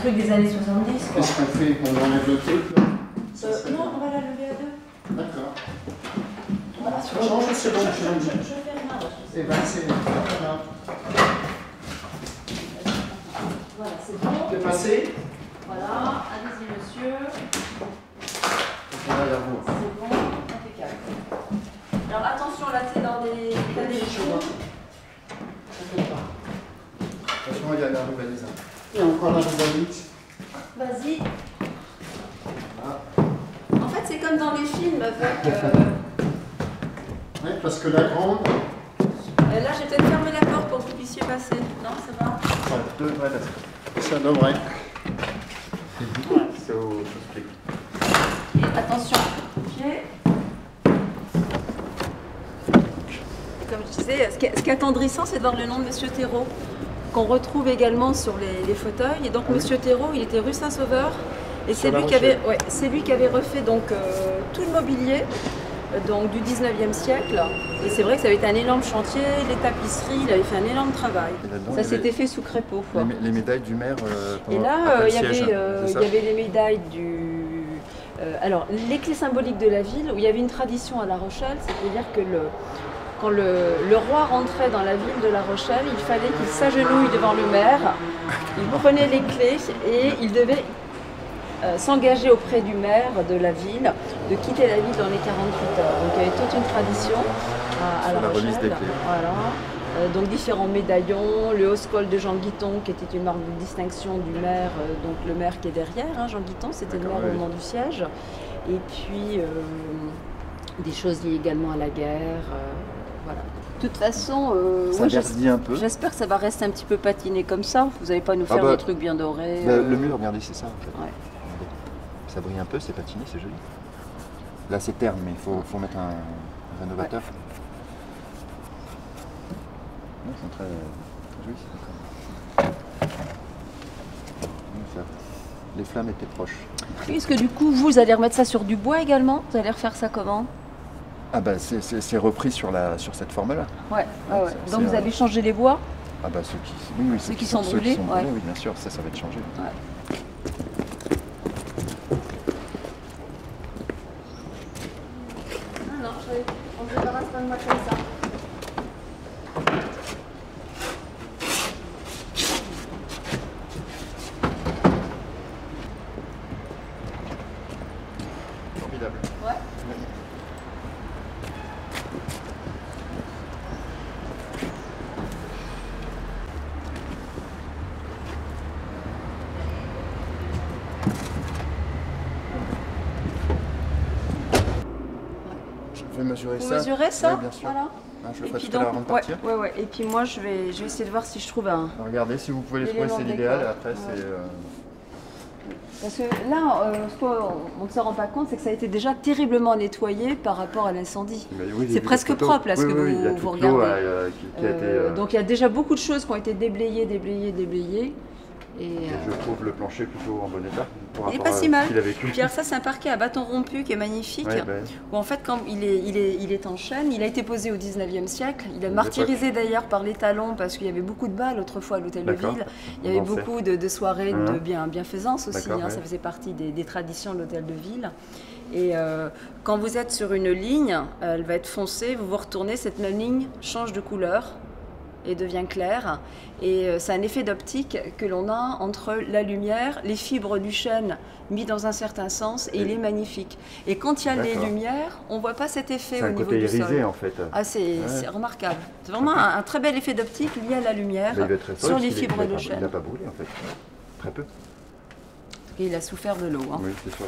truc des années 70. Qu'est-ce qu'on fait? On enlève le truc là? Non, on va la lever à deux. D'accord. Voilà, Non, c'est bon, je fais rien. Eh ben, c'est... Voilà. Voilà, c'est bon. C'est passé? Voilà, allez-y monsieur. Voilà, là, vous. C'est bon, impeccable. Alors attention, là c'est dans des... T'as des choses. Attention, il y a la rubalise. Il y a encore la rubalise. Vas-y. En fait, c'est comme dans les films avec... Oui, parce que la grande... Là, j'ai peut-être fermé la porte pour que vous puissiez passer. Non, ça va? Ça devrait être. Ça devrait. C'est au split. Et attention, pied. Et comme je disais, ce qui est attendrissant, c'est de voir le nom de Monsieur Thérault, qu'on retrouve également sur les fauteuils. Et donc, Monsieur Thérault, il était rue Saint-Sauveur. Et c'est lui, qui avait refait donc, tout le mobilier donc, du 19e siècle. Et c'est vrai que ça avait été un énorme chantier, les tapisseries, il avait fait un énorme travail. Ça s'était fait sous Crépeau. Les médailles du maire et là, il y avait les médailles du... alors, les clés symboliques de la ville, où il y avait une tradition à La Rochelle, c'est-à-dire que quand le roi rentrait dans la ville de La Rochelle, il fallait qu'il s'agenouille devant le maire, il prenait les clés et il devait s'engager auprès du maire de la ville, de quitter la ville dans les 48 heures. Donc il y avait toute une tradition à La Rochelle. remise des clés. Voilà. Donc différents médaillons, le haut col de Jean Guiton qui était une marque de distinction du maire, donc le maire qui est derrière, hein, Jean Guiton, c'était le maire au moment du siège. Et puis des choses liées également à la guerre. Voilà. De toute façon, j'espère que ça va rester un petit peu patiné comme ça. Vous n'allez pas nous faire des trucs bien dorés. Le mur, regardez, c'est ça en fait. Ouais. Ça brille un peu, c'est patiné, c'est joli. Là c'est terne, mais il faut mettre un rénovateur. Ouais. Non, c'est très joli. Les flammes étaient proches. Est-ce que du coup, vous allez remettre ça sur du bois également? Vous allez refaire ça comment? Ah bah c'est repris sur cette forme-là. Ouais. Donc vous avez changé les bois? Ah bah ceux qui sont brûlés, oui bien sûr, ça va être changé. Ouais. Non, on se débarrasse pas de moi comme ça. Formidable. Ouais. Je vais mesurer Vous ça. mesurez ça? Oui, bien sûr. Voilà. Je le ferai tout à l'heure avant de partir. Ouais. Et puis moi, je vais essayer de voir si je trouve un... Regardez, si vous pouvez les trouver, c'est l'idéal. Après, c'est... Parce que là, ce qu'on ne se rend pas compte, c'est que ça a été déjà terriblement nettoyé par rapport à l'incendie. Oui, c'est presque propre, là, ce que vous regardez. Donc il y a déjà beaucoup de choses qui ont été déblayées. Et je trouve le plancher plutôt en bon état. Il n'est pas si mal. Pierre, ça c'est un parquet à bâton rompu qui est magnifique. Où en fait, quand il est en chêne, il a été posé au 19e siècle. Il est martyrisé d'ailleurs par les talons parce qu'il y avait beaucoup de balles autrefois à l'hôtel de ville. Il y avait beaucoup de soirées de bienfaisance aussi. Ça faisait partie des traditions de l'hôtel de ville. Et quand vous êtes sur une ligne, elle va être foncée, vous retournez, cette même ligne change de couleur et devient claire. Et c'est un effet d'optique que l'on a entre la lumière, les fibres du chêne mis dans un certain sens, et il est magnifique. Et quand il y a les lumières, on ne voit pas cet effet au niveau du sol. C'est un côté irisé en fait. Ah, c'est remarquable. C'est vraiment un très bel effet d'optique lié à la lumière sur les fibres de chêne. Il n'a pas brûlé en fait, très peu. Et il a souffert de l'eau. Hein. Oui, c'est sûr.